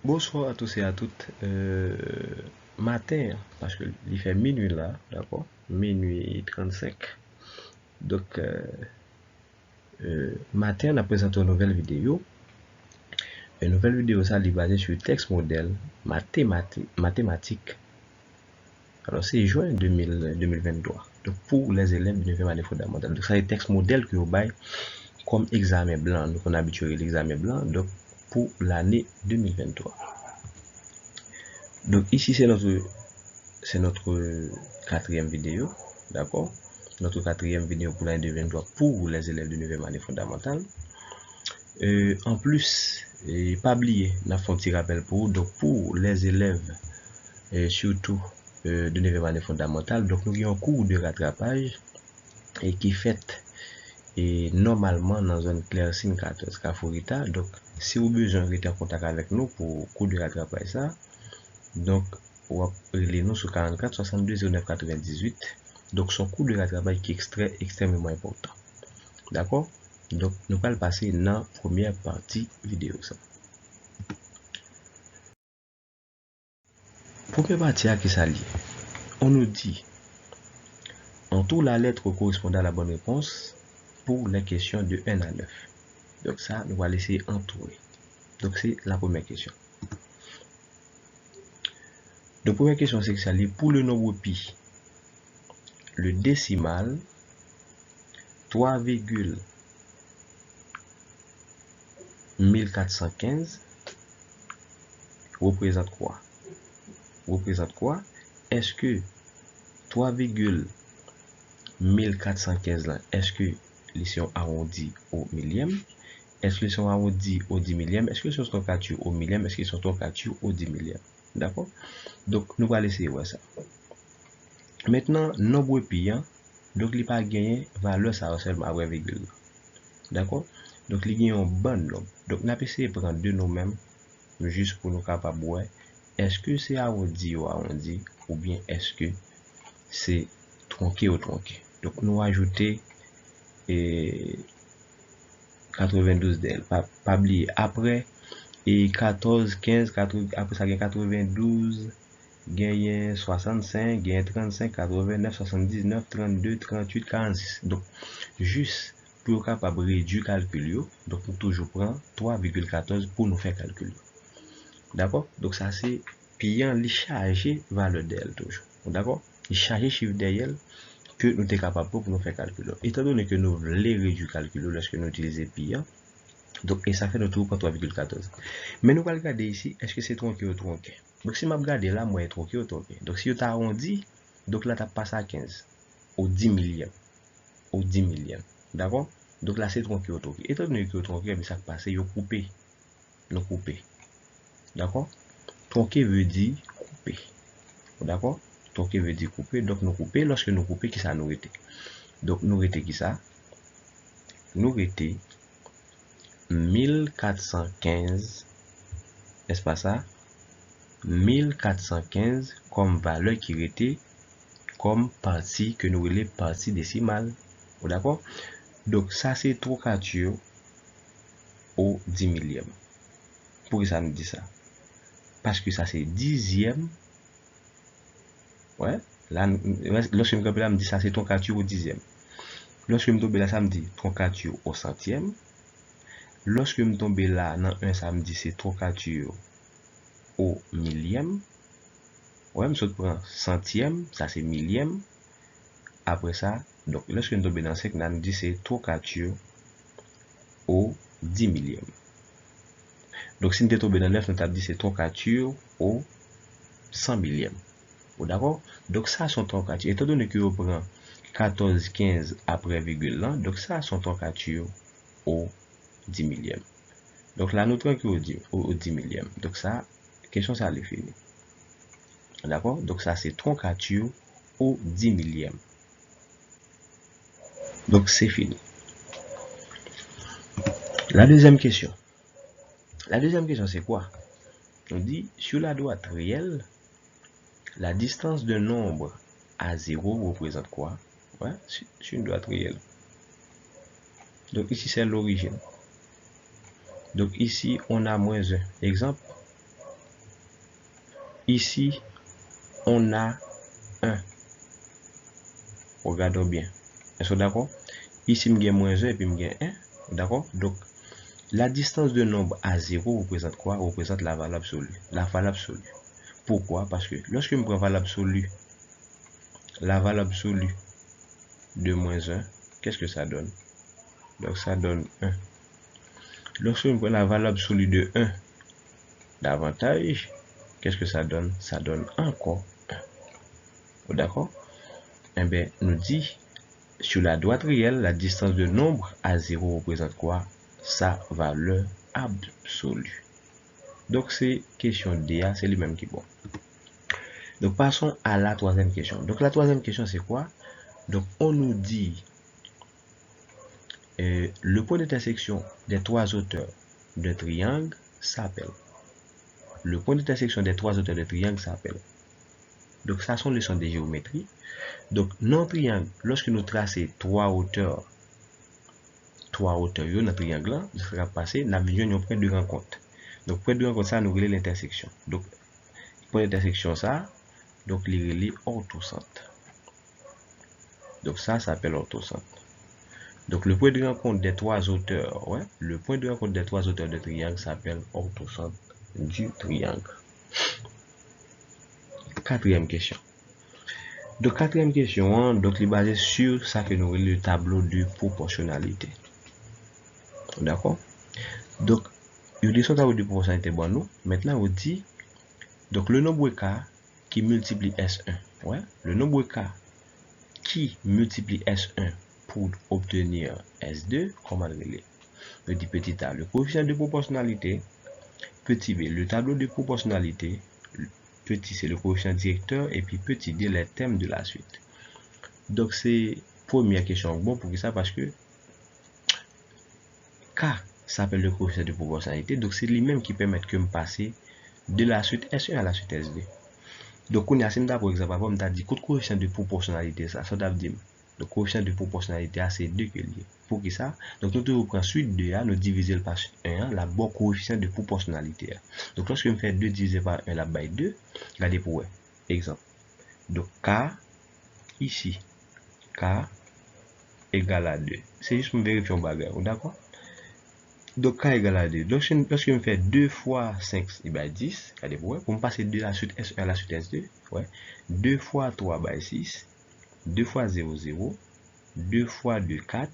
Bonsoir à tous et à toutes. Matin, parce que il fait minuit là, d'accord? Minuit 35. Donc, matin, on a présenté une nouvelle vidéo. Une nouvelle vidéo, ça, est basée sur texte modèle mathématique. Alors, c'est juin 2023. Donc, pour les élèves de 9e année fondamentale. Donc, ça, c'est texte modèle que vous bail comme examen blanc. Donc, on a habitué l'examen blanc. Donc, pour l'année 2023. Donc, ici, c'est notre quatrième vidéo, d'accord? Notre quatrième vidéo pour l'année 2023 pour les élèves de 9e année fondamentale. En plus, pas oublier, on a fait un petit rappel pour vous, donc pour les élèves, surtout de 9e année fondamentale, donc nous avons un cours de rattrapage et qui est fait normalement dans une Claire 14 Caforita. Donc, si vous avez besoin de en contact avec nous pour cours de rattrapage, ça, donc, ou appelez nous sur 44 62 09 98. Donc, son cours de rattrapage qui est extrêmement important. D'accord? Donc, nous allons passer dans la première partie vidéo. Ça. Première partie à qui ça lié? On nous dit, entoure la lettre correspondant à la bonne réponse pour les questions de 1 à 9. Donc, ça, nous allons laisser entourer. Donc, c'est la première question. La première question, c'est que ça lié pour le nombre pi. Le décimal 3,1415 représente quoi? Est-ce que 3,1415 là, est-ce que ils sont arrondis au millième? Est-ce qu'ils sont arrondis au 10 millième? Est-ce qu'ils sont toncatures au millième? Est-ce qu'ils sont toncatures au 10 millième? D'accord? Donc, nous allons essayer ça. Maintenant, nombre pi, donc il pas gagné valeur ça seulement après virgule. D'accord? Donc, il y a un bon nombre. Donc, nous allons essayer de prendre deux noms même, juste pour nous capables de voir. Est-ce que c'est arrondi ou bien est-ce que c'est tronqué ou tronqué? Donc, nous ajouter 92 d'elle. Pas oublier. Après, 14, 15, après ça, il y a 92, gagne 65, gagne 35, 89, 79, 32, 38, 46. Donc, juste pour être capable de réduire le calcul, donc nous toujours prendre 3,14 pour nous faire calculer. D'accord? Donc, ça, c'est payant les charger valeur d'elle toujours. D'accord? Les charger chiffre d'elle que nous sommes capables pour nous faire calculer. Étant donné que nous voulons réduire le calcul lorsque nous utilisons payant, donc, et ça fait notre tour pour 3,14. Mais nous allons regarder ici, est-ce que c'est tronqué ou tronqué? Donc, si je regarde là, moi, tronqué ou tronqué. Donc, si tu as arrondi, donc là, tu as passé à 15, au 10 millième. Au 10 millième. D'accord? Donc là, c'est tronqué ou tronqué. Étant donné que tronqué, ça passe, il coupé. Nous coupé. D'accord? Tronqué veut dire coupé. D'accord? Tronqué veut dire coupé. Donc, nous coupé. Lorsque nous coupé, qui ça nous était? Donc, nous était qui ça? Nous était 1415, n'est-ce pas ça? 1415 comme valeur qui était comme partie que nous relève partie décimale. D'accord? Donc, ça, c'est trocature au 10 millième. Pourquoi ça nous dit ça? Parce que ça, c'est dixième. Ouais. Là, lorsque je me me dit ça, c'est trocature au dixième. Lorsque je me tombe là, ça me dit trocature au centième. Lorsque je me tombe là, dans un, ça me dit c'est trocature au millième. Ouais, je prends centième, ça c'est millième. Après ça, donc lorsque nous tombons dans 5, nous dit c'est trocature au 10 millième. Donc si nous tombons dans 9, nous avons dit c'est trocature au 100 millième. D'accord? Donc ça sont troncatures. Étant donné que vous prenez 14, 15 après virgule là, donc ça sont troncatures au 10 millième. Donc là, nous trouvons au 10 millième. Donc ça, question ça, elle est finie. D'accord? Donc ça, c'est troncature au 10 millième. Donc c'est fini. La deuxième question. La deuxième question, c'est quoi? On dit, sur la droite réelle, la distance d'un nombre à 0 représente quoi? Ouais, sur une droite réelle. Donc ici, c'est l'origine. Donc ici, on a moins 1. Exemple, ici, on a 1. Regardons bien. Est-ce que d'accord? Ici, je gagne moins 1 et puis je gagne 1. D'accord? Donc, la distance de nombre à 0 représente quoi? Représente la valeur absolue. La valeur absolue. Pourquoi? Parce que lorsque je prends la valeur absolue de moins 1, qu'est-ce que ça donne? Donc, ça donne 1. Lorsque je prends la valeur absolue de 1 davantage, qu'est-ce que ça donne? Ça donne encore 1. D'accord? Eh bien, nous dit, sur la droite réelle, la distance de nombre à 0 représente quoi? Sa valeur absolue. Donc, c'est question D, c'est le même qui est bon. Donc, passons à la troisième question. Donc, la troisième question, c'est quoi? Donc, on nous dit le point d'intersection des trois auteurs de triangle s'appelle. Le point d'intersection des trois auteurs de triangle s'appelle. Donc, ça sont les leçons de géométrie. Donc, non triangle, lorsque nous traçons trois hauteurs, dans le triangle, là, ça sera passé, nous avons un point de rencontre. Donc, point de rencontre, ça, nous relève l'intersection. Donc, point d'intersection, ça, donc, il relève orthocentre. Donc, ça s'appelle orthocentre. Donc, le point de rencontre des trois auteurs, le point de rencontre des trois auteurs de triangle s'appelle orthocentre du triangle. Quatrième question. Donc, quatrième question, donc, il est basé sur ça que nous relève le tableau de proportionnalité. D'accord? Donc, il y a des tableau de proportionnalité bon nous. Maintenant, on dit, donc, le nombre K qui multiplie S1, le nombre K qui multiplie S1 pour obtenir S2, comment le relève? On dit petit a, le coefficient de proportionnalité, petit b, le tableau de proportionnalité, petit c, le coefficient directeur, et puis petit d, les thèmes de la suite. Donc, c'est première question. Bon, pour ça, parce que K s'appelle le coefficient de proportionnalité, donc c'est lui-même qui permet que me passer de la suite S1 à la suite S2. Donc, on a par exemple, on a dit que le coefficient de proportionnalité, ça veut dire le coefficient de proportionnalité a c'est 2 que lié. Pour qui ça? Donc, nous devons prendre suite 2 nous diviser par 1, la bon coefficient de proportionnalité. Donc, lorsque je fais 2 divisé par 1, la by 2, regardez pour exemple. Donc, K ici, K égale à 2. C'est juste pour vérifier un bagage, d'accord? Donc, K égale à 2. Donc, lorsque je fais 2 fois 5, il va 10. Regardez pour me passer de la suite S1 à la suite S2. 2 fois 3, by 6. 2 fois 0, 0. 2 fois 2, 4.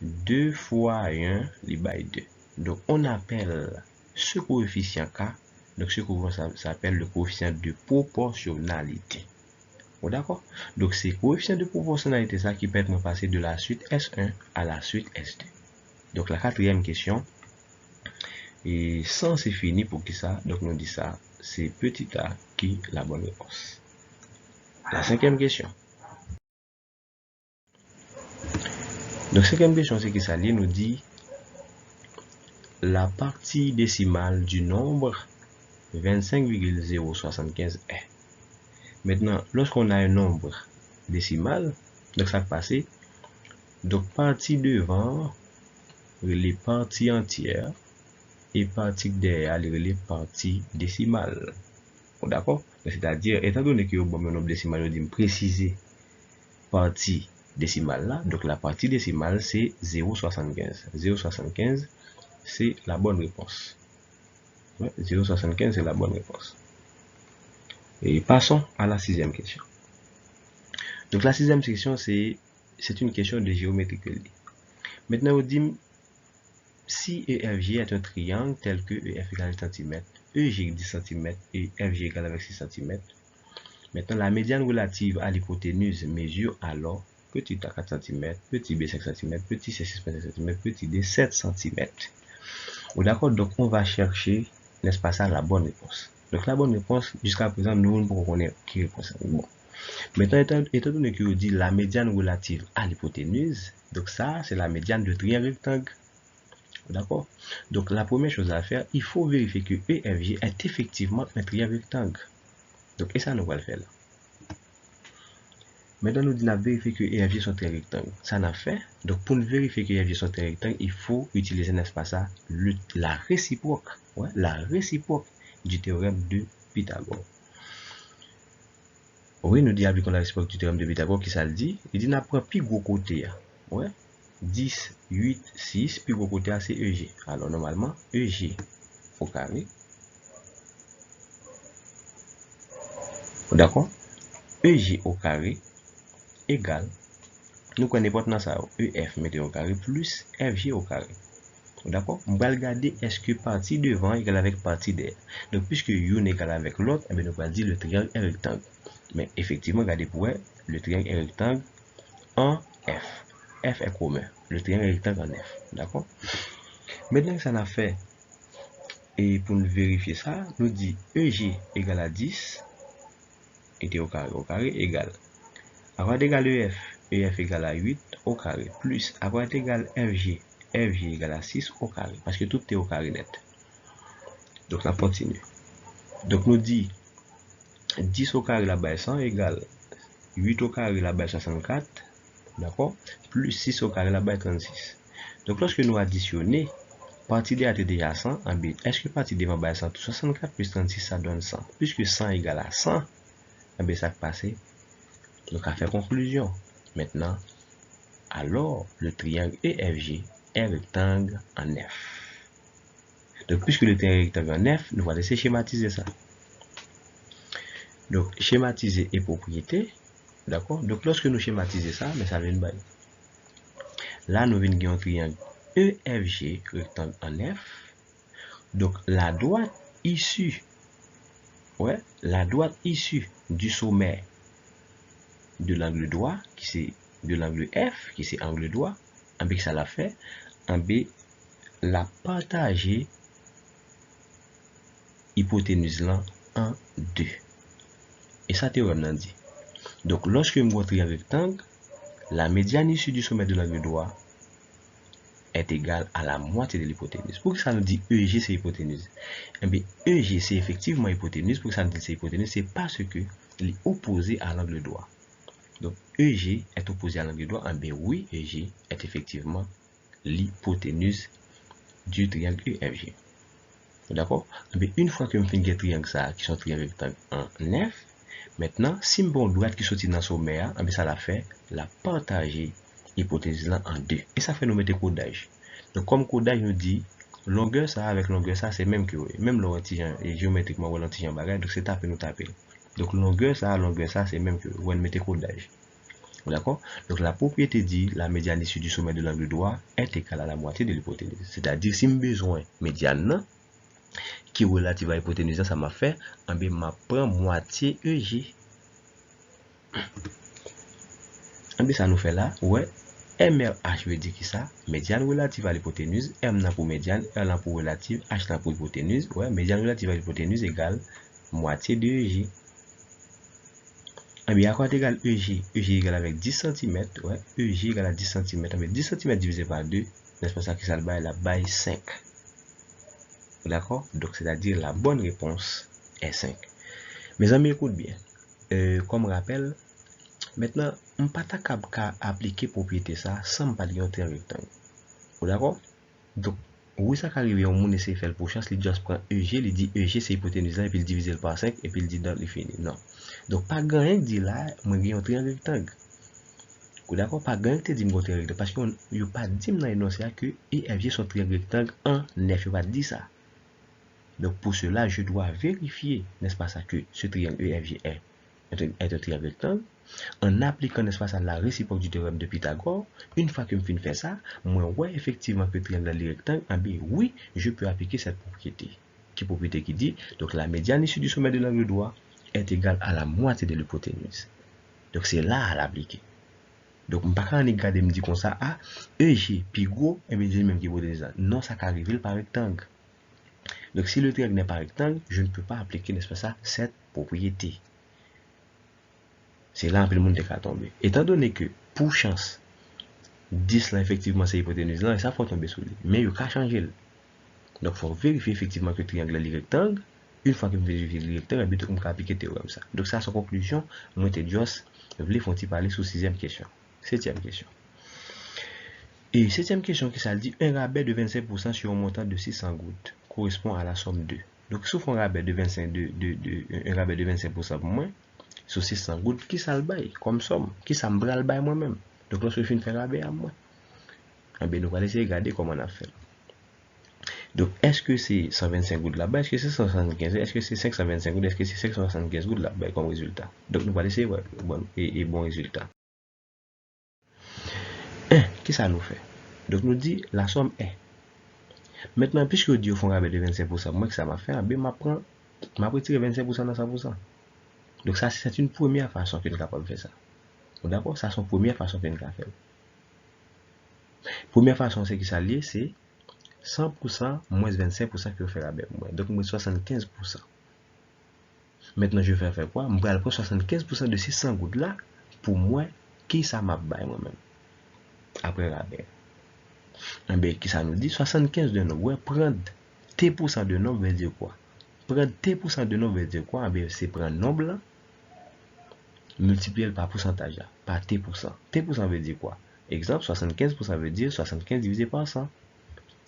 2 fois 1, il by 2. Donc, on appelle ce coefficient K. Donc, ce coefficient s'appelle le coefficient de proportionnalité. D'accord? Donc, c'est le coefficient de proportionnalité ça qui permet de passer de la suite S1 à la suite S2. Donc, la quatrième question. Et sans c'est fini pour qui ça? Donc, nous dit ça. C'est petit a qui est la bonne réponse. La cinquième question. Donc, cinquième question, c'est que ça nous dit la partie décimale du nombre 25,075 est. Maintenant, lorsqu'on a un nombre décimal, donc ça passe. Donc, partie devant, les parties entières, et partie derrière, les parties décimales. D'accord? C'est-à-dire, étant donné que bon, mon nombre décimal, je dis préciser partie décimale là, donc la partie décimale c'est 0,75. 0,75 c'est la bonne réponse. 0,75 c'est la bonne réponse. Et passons à la sixième question. Donc la sixième question c'est une question de géométrie. Maintenant on dit si EFG est un triangle tel que EF égale 1 cm, EG 10 cm et FG égale avec 6 cm. Maintenant, la médiane relative à l'hypoténuse mesure alors petit a 4 cm, petit b 5 cm, petit c 6,5 cm, petit d 7 cm. D'accord, donc on va chercher, n'est-ce pas ça, la bonne réponse. Donc la bonne réponse, jusqu'à présent, nous ne pouvons connaître qui réponse. Bon. Maintenant, étant donné que je dis la médiane relative à l'hypoténuse, donc ça, c'est la médiane de triangle rectangle. D'accord? Donc la première chose à faire, il faut vérifier que EFG est effectivement un triangle rectangle. Donc, et ça, nous va le faire là. Maintenant, nous disons vérifier que EFG sont très rectangles. Ça n'a fait. Donc, pour vérifier que EFG sont très rectangles, il faut utiliser, n'est-ce pas ça, la réciproque. La réciproque du théorème de Pythagore. Oui, nous dit appliquons la réciproque du théorème de Pythagore qui ça le dit. Il dit n'a pas plus gros côté. Ouais. 10, 8, 6, plus gros côté c'est EG. Alors normalement, EG au carré. D'accord? EG au carré égale, nous connaissons pas ça, EF mettez au carré plus FG au carré. D'accord? On va regarder est-ce que partie devant égale avec partie derrière. Donc, puisque une égale avec l'autre, eh nous allons dire le triangle est rectangle. Mais effectivement, regardez pour le triangle est rectangle en F. F est commun. Le triangle est rectangle en F. D'accord? Maintenant que ça a fait, et pour nous vérifier ça, nous dit EG égale à 10, et au carré égale. Avant d'égal EF, EF égale à 8 au carré, plus avant d'égal FG, FG égale à 6 au carré, parce que tout est au carré net. Donc, ça continue. Donc, nous dit 10 au carré là-bas 100 égale 8 au carré là-bas 64, d'accord, plus 6 au carré là-bas 36. Donc, lorsque nous additionnons, partie D a été déjà 100, est-ce que partie D va bas 100? 64 plus 36, ça donne 100. Puisque 100 égale à 100, ça passe. Donc, à faire conclusion. Maintenant, alors, le triangle EFG est rectangle en F. Donc, puisque le triangle est rectangle en F, nous allons laisser schématiser ça. Donc, schématiser et propriété. D'accord? Donc, lorsque nous schématisons ça, mais ça vient de bail. Là, nous venons de un triangle EFG rectangle en F. Donc, la droite issue, la droite issue du sommet de l'angle droit, qui c'est de l'angle F, qui c'est angle droit, en B, ça l'a fait, en B, la partager hypoténuse là en 2. Et ça, théorème n'a dit. Donc, lorsque je montre un rectangle, la médiane issue du sommet de l'angle droit est égale à la moitié de l'hypoténuse. Pour que ça nous dit EG, c'est hypoténuse. Eh bien, EG, c'est effectivement hypoténuse. Pour que ça nous dit c'est hypoténuse, c'est parce que il est opposé à l'angle droit. Donc, EG est opposé à l'angle droit. Eh bien, oui, EG est effectivement l'hypoténuse du triangle EFG. D'accord? Mais une fois que je finis les triangles ça, qui sont triangles rectangles en F, maintenant, si je prends droite qui sortit dans le sommet, ça la fait la partager hypothèse là en 2. Et ça fait nous mettre codage. Donc, comme codage nous dit, longueur ça avec longueur ça, c'est même que même l'antigen et géométriquement l'antigen bagage, donc c'est taper nous taper. Donc, longueur ça, c'est même que on mettre codage. D'accord? Donc, la propriété dit la médiane issue du sommet de l'angle droit est égale à la moitié de l'hypoténuse. C'est-à-dire, si j'ai besoin médiane qui est relative à l'hypoténuse, ça m'a fait, ma prend moitié EG. Ça nous fait là, MRH veut dire qui ça? Médiane relative à l'hypoténuse, M n'a pour médiane, L n'a pour relative, H n'a pour hypoténuse, médiane relative à l'hypoténuse égale moitié de EG. À quoi égale EG? EG égale avec 10 cm, EG égale à 10 cm, 10 cm divisé par 2, n'est-ce pas ça qui ça le bail, la bail 5. D'accord? Donc, c'est-à-dire la bonne réponse est 5. Mes amis, écoute bien. Comme rappel, maintenant, on ne peut pas appliquer propriété ça sans pas dire un triangle rectangle. D'accord? Donc, oui, ça qui arrive, on essaie de faire pour chance, il juste prend EG, il dit EG c'est hypoténuse et puis il divise par 5 et puis il dit dans le fini. Non. Donc, pas grand dit là, moi j'ai un triangle rectangle. D'accord? Pas grand dit mon triangle rectangle parce qu'on n'a pas dit dans l'énoncé que EFG son triangle rectangle en F, il pas dit ça. Donc, pour cela, je dois vérifier, n'est-ce pas ça, que ce triangle EFG est un triangle rectangle. En appliquant, n'est-ce pas ça, la réciproque du théorème de Pythagore, une fois que je finis de faire ça, moi, effectivement, que le triangle est rectangle, oui, je peux appliquer cette propriété. Qui propriété qui dit, donc la médiane issue du sommet de l'angle droit est égale à la moitié de l'hypoténuse. Donc, c'est là à l'appliquer. Donc, je ne peux pas regarder me dire comme ça, EG, puis gros, et bien, j'ai même qui hypoténuse. Non, ça arrive par rectangle. Donc, si le triangle n'est pas rectangle, je ne peux pas appliquer, n'est-ce pas ça, cette propriété. C'est là que le monde est tombé. Étant donné que, pour chance, 10 là, effectivement, c'est hypoténuse là, et ça faut tomber sur lui. Mais il n'y a qu'à changer. Donc, il faut vérifier effectivement que le triangle est rectangle. Une fois que vous vérifiez le rectangle, on peut appliquer le théorème ça. Donc, ça, sans conclusion, moi, je voulais parler sur 6e question. 7e question. Et 7e question qui ça dit, un rabais de 25% sur un montant de 600 gouttes correspond à la somme 2. Donc, si on rabais de 25, un rabais de 25% pour moi, sur 600 gouttes, qui ça le bail comme somme? Qui ça me bral bail moi-même? Donc, lorsque je finis de faire rabais à moi, nous allons essayer de regarder comment on a fait. Donc, est-ce que c'est 125 gouttes là-bas? Est-ce que c'est 175? Est-ce que c'est 525 gouttes? Est-ce que c'est 575 gouttes là-bas comme résultat? Donc, nous allons essayer bon résultat. Qui ça nous fait? Donc, nous dit la somme est. Maintenant, puisque Dieu font rabais de 25%, moi que ça m'a fait, m'a retiré 25% dans 100%. Donc, ça, c'est une première façon que nous sommes capables de faire ça. D'accord? Ça, c'est une première façon que nous avons fait. Première façon, c'est que ça lié, c'est 100% moins 25% que je fais rabais. Donc, moi 75%. Maintenant, je vais faire quoi? Je vais prendre 75% de ces 100 gouttes là pour moi, qui ça m'a baillé moi-même. Après rabais. Qui ça nous dit? 75 de nous. Prendre T% de nombre veut dire quoi? Prendre T% de nombre veut dire quoi? C'est prendre nombre là, multiplier par pourcentage, par T%. T% veut dire quoi? Exemple, 75% veut dire 75 divisé par 100.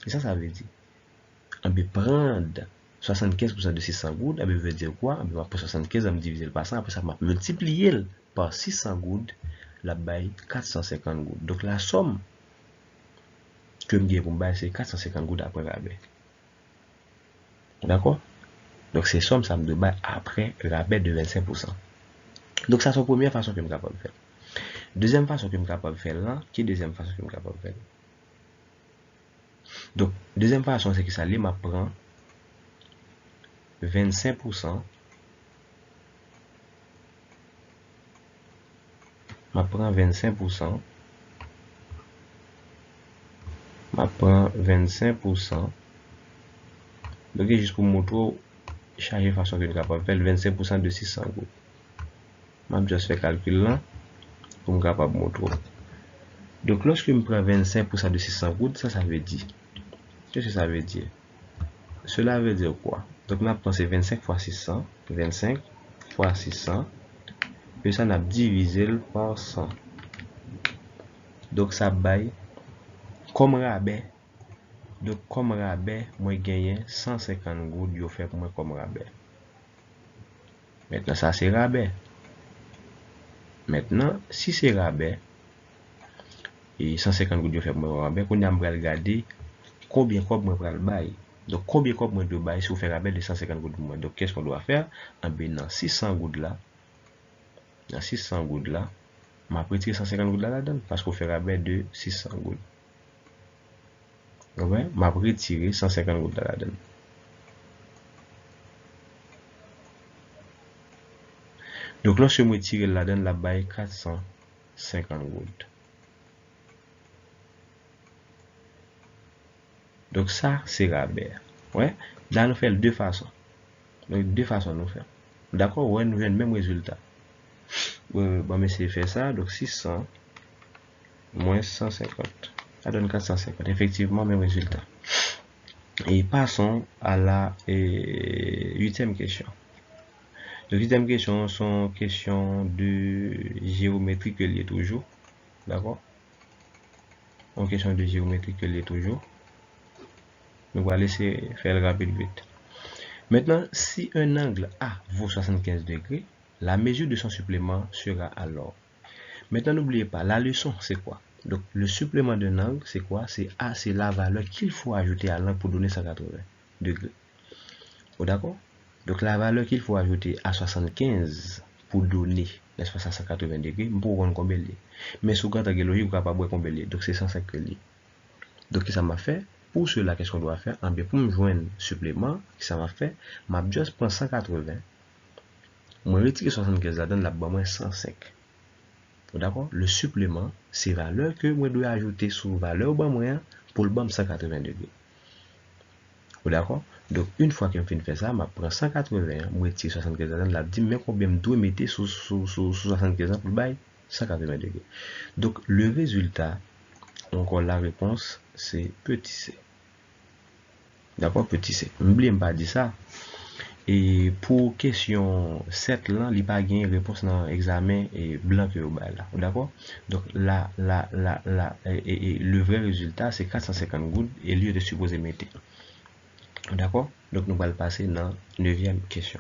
Et ça veut dire. Prendre 75% de 600 gouttes, veut dire quoi? On va prendre 75, on diviser par 100, après ça va multiplier par 600 gouttes, la baille 450 gouttes. Donc la somme que je vais pour bailler, c'est 450 gouttes après rabais. D'accord? Donc c'est somme, ça me doit après rabais de 25%. Donc ça c'est la première façon que je suis capable de faire. Deuxième façon que je suis capable de faire là, qui est deuxième façon que je suis capable de faire? Donc, deuxième façon, c'est que ça m'apprend 25%. M'apprend 25%. M'apprend 25%. Donc, juste pour montrer, charger façon que je suis capable de faire 25% de 600 gouttes. Je vais juste faire calcul là pour me capable de montrer. Donc, lorsque je prends 25% de 600 gouttes, ça veut dire. Qu'est-ce que ça veut dire? Cela veut dire quoi? Donc, on prend 25 fois 600. 25 fois 600. Puis ça, on a divisé par 100. Donc, ça baille comme rabais. Donc, comme rabais, moi, gagne 150 gouttes. Je fais pour moi comme rabais. Maintenant, ça, c'est rabais. Maintenant, si c'est rabais, et 150 gouttes, je fais pour moi rabais, on a regarder combien de moi le bail. Donc, combien de moi de bail si on fait rabais de 150 gouttes pour moi. Donc, qu'est-ce qu'on doit faire? Dans 600 gouttes là, je retirer 150 gouttes là-dedans, parce qu'on fait rabais de 600 gouttes. Ouais, je retirer 150 gouttes là-dedans. Donc, lorsque je tire là-dedans, la baille 450 gouttes. Donc, ça, c'est rabais. Ouais, là, nous faisons deux façons. Donc, deux façons nous faire. D'accord, ouais, nous avons le même résultat. Bon, mais c'est faire ça. Donc, 600 moins 150. Ça donne 450. Effectivement, même résultat. Et passons à la 8e question. La 8e question sont questions de géométrie que lié toujours. D'accord? En question de géométrie que lié toujours. Donc, on va laisser faire rapide vite. Maintenant, si un angle A vaut 75 degrés, la mesure de son supplément sera alors. Maintenant, n'oubliez pas, la leçon, c'est quoi? Donc, le supplément d'un angle, c'est quoi? C'est A, c'est la valeur qu'il faut ajouter à l'angle pour donner 180 degrés. D'accord? Donc, la valeur qu'il faut ajouter à 75 pour donner, n'est-ce pas, 180 degrés, pour prendre combien de. Mais sous quand logique, vous ne pouvez pas voir combien de. Donc, c'est 150 litres. Donc, ça m'a fait? Pour cela, qu'est-ce qu'on doit faire? Pour me joindre supplément, ça m'a fait? Je vais juste prendre 180. Je vais retirer 75 là-dedans, là-bas, 105. D'accord? Le supplément, c'est valeur que je dois ajouter sous valeur moyen pour le bas 180 degrés. D'accord? Donc, une fois que je finis de faire ça, je prends 180, je retire 75 là-dedans, là, je dis, mais combien je dois mettre sous 75 pour le bail 180 degrés. Donc, le résultat, encore la réponse, c'est petit c. D'accord? Petit c. N'oubliez pas de dire ça. Et pour question 7 là, il n'y a pas de réponse dans l'examen et blanc que vous là. D'accord? Donc là, le vrai résultat, c'est 450 gouttes et lieu de supposer mettre. D'accord? Donc, nous allons passer dans la 9e question.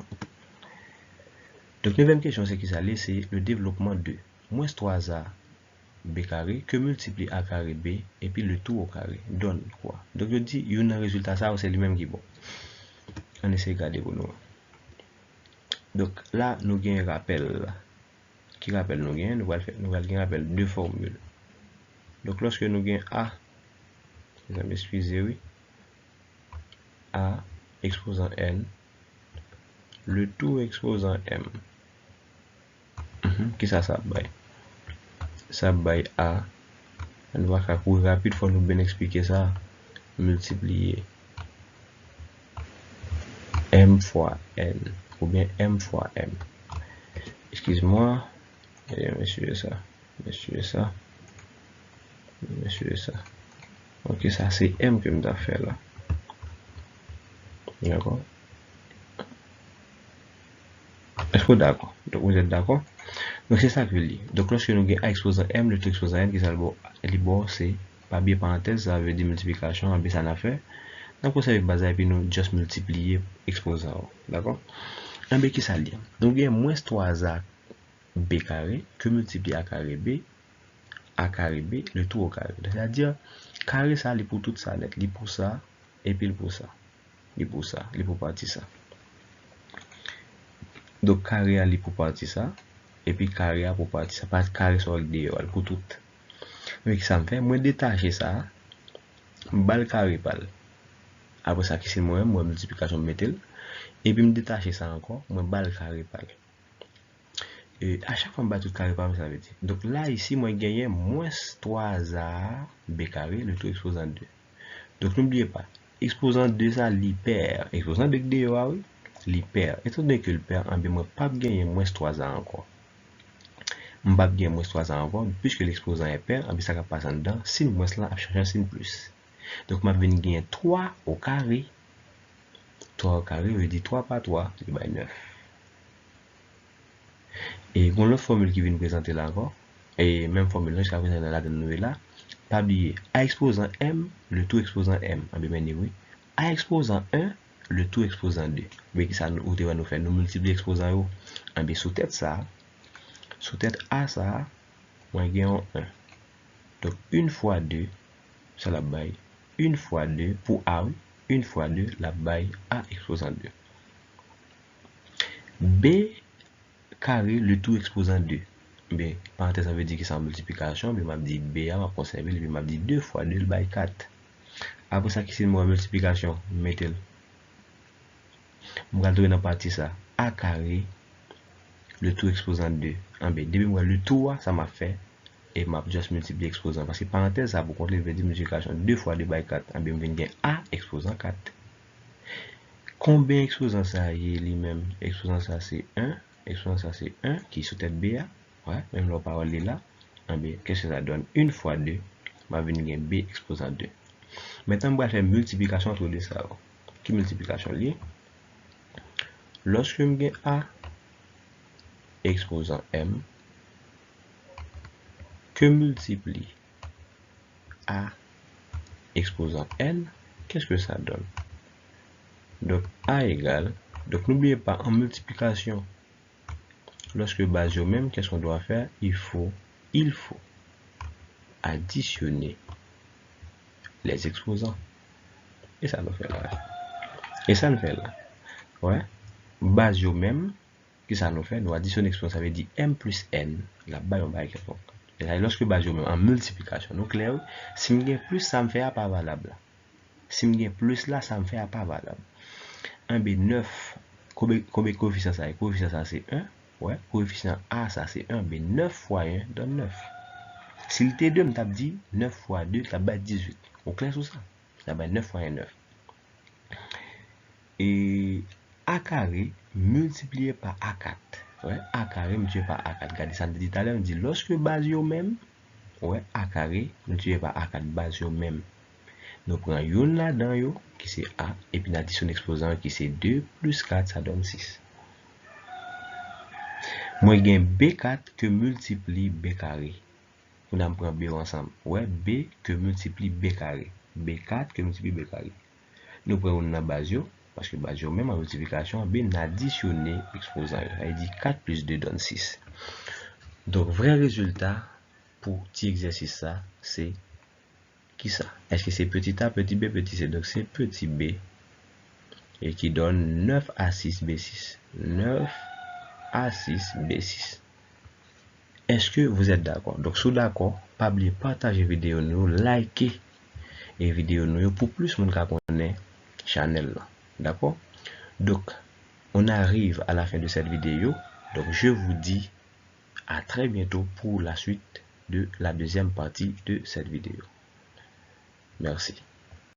Donc, 9e question, c'est qui ça? C'est le développement de moins 3a b carré que multiplie a carré b et puis le tout au carré donne quoi? Donc, je dis, il y a un résultat, ça, c'est lui-même qui est bon. On essaie de regarder pour nous. Donc, là, nous avons un rappel. Qui rappelle nous gain? Nous allons rappel deux formules. Donc, lorsque nous avons a, vous m'excusez, oui, a exposant n, le tout exposant m. Qui ça baille? Ça baille a. On va faire courir rapide, il faut nous bien expliquer ça. Multiplier m fois n, ou bien m fois m. Excuse-moi. Monsieur ça. Ok, ça c'est m que nous avons fait là. D'accord? Est-ce que d'accord? Donc vous êtes d'accord? Donc c'est ça que je dis. Donc lorsque nous avons a exposant m, le tout exposant n, qui est le bon, c'est par biais parenthèse, ça veut dire multiplication, en ça n'a fait. Donc vous savez basé et puis nous juste multiplier exposant. D'accord? Un b qui ça dit. Donc il y a moins 3a b carré que multiplié a carré b, le tout au carré. C'est-à-dire, carré ça, il pour tout ça, il pour ça, et puis il pour ça. Il pour ça, il pour partir ça. Donc carré il pour partir ça, et puis carré pour partir ça. Pas carré sur le dehors, pour tout. Mais ça me fait, moi détacher ça, balle carré balle. Après ça, qui c'est moi multiplication métal. Et puis me détacher ça encore, moi balle carré balle. Et à chaque fois, je tout carré par ça veut dire. Donc là, ici, moi, j'ai moins 3a b carré, le tout exposant 2. Donc n'oubliez pas, exposant 2, ça, l'hyper. Exposant 2 de oui, l'hyper. Étant donné que le père, je ne vais pas gagner moins 3a encore. Je ne vais pas gagner moins 3a encore, puisque l'exposant est pair, ça va passer dedans. Si moins là, je cherche un signe plus. Donc, je vais gagner 3 au carré. 3 au carré, je dis 3 par 3, c'est 9. Et bon, l'autre formule qui vient présenter là encore, et même formule jusqu'à présent là de nous là, pas oublier a exposant m, le tout exposant m, en bien oui. A exposant 1, le tout exposant 2. Mais qui ça nous va nous faire nous multiplier exposant haut. En bien sous tête ça, sous tête a ça, on gagne 1. Donc 1 fois 2, ça la baille 1 fois 2 pour a, 1 fois 2 la baille a exposant 2. B carré le tout exposant 2. B, parenthèse, ça veut dire que c'est en multiplication, mais m'a dit B, on va conserver, puis m'a dit 2 fois 2 by 4. Après ça, qui c'est le mot multiplication? Mettez-le. Je vais trouver dans la partie ça. A carré, le tout exposant 2. En B, depuis moi, le tout, ça m'a fait, et m'a juste multiplié exposant. Parce que parenthèse, ça, pour compter, veut dire multiplication 2 fois 2 by 4. En B, je viens A exposant 4. Combien exposant ça y est lui-même? Exposant ça, c'est 1. Exposant ça, c'est 1 qui est sous tête B. Ouais, même la parole est là. Qu'est-ce que ça donne? 1 fois 2, je vais venir B exposant 2. Maintenant, je vais faire multiplication autour de ça. Qui multiplication liée? Lorsque je gagne A exposant M, que multiplie A exposant N, qu'est-ce que ça donne? Donc, A égale, donc n'oubliez pas, en multiplication, lorsque base au même, qu'est-ce qu'on doit faire? Il faut additionner les exposants. Et ça nous fait là. Ouais. Base au même, qui ça nous fait? Nous additionner l'exposant, ça veut dire M plus N. Là-bas, on va écrire. Et là, lorsque base au même, en multiplication, donc clair, si je gagne plus, ça me fait pas valable. Si je gagne plus là, ça me fait pas valable. 1 B 9, combien coefficient ça est? Coefficient ça c'est 1. Ouais, coefficient A ça c'est 1. B 9 fois 1 donne 9. Si le T2 me tape dit 9 fois 2, ça va 18. Au clair sur ça? Ça va 9 fois 1, 9. Et A carré multiplié par A4. Ouais, A carré multiplié par A4. Regardez ça, dit tout à l'heure, on dit lorsque base au même, ouais, A carré multiplié par A4 base au même. Nous prenons une là-dedans, qui c'est A, et puis l'addition exposant qui c'est 2 plus 4, ça donne 6. Moi, j'ai B4 que multiplie B carré. On prend B ensemble. Ouais, B que multiplie B carré. B4 que multiplie B carré. nous prenons la base, parce que base, même en multiplication, bien additionner exposant. Il dit 4 plus 2 donne 6. Donc, vrai résultat pour petit exercice, ça, c'est qui ça? Est-ce que c'est petit a, petit b, petit c? Donc, c'est petit b et qui donne 9 à 6 b6. 9 à 6 b6. Est-ce que vous êtes d'accord? Donc, si vous êtes d'accord, pas oublier partager vidéo nous, liker et vidéo nous pour plus de monde qui connaît channel là. D'accord? Donc, on arrive à la fin de cette vidéo. Donc, je vous dis à très bientôt pour la suite de la deuxième partie de cette vidéo. Merci.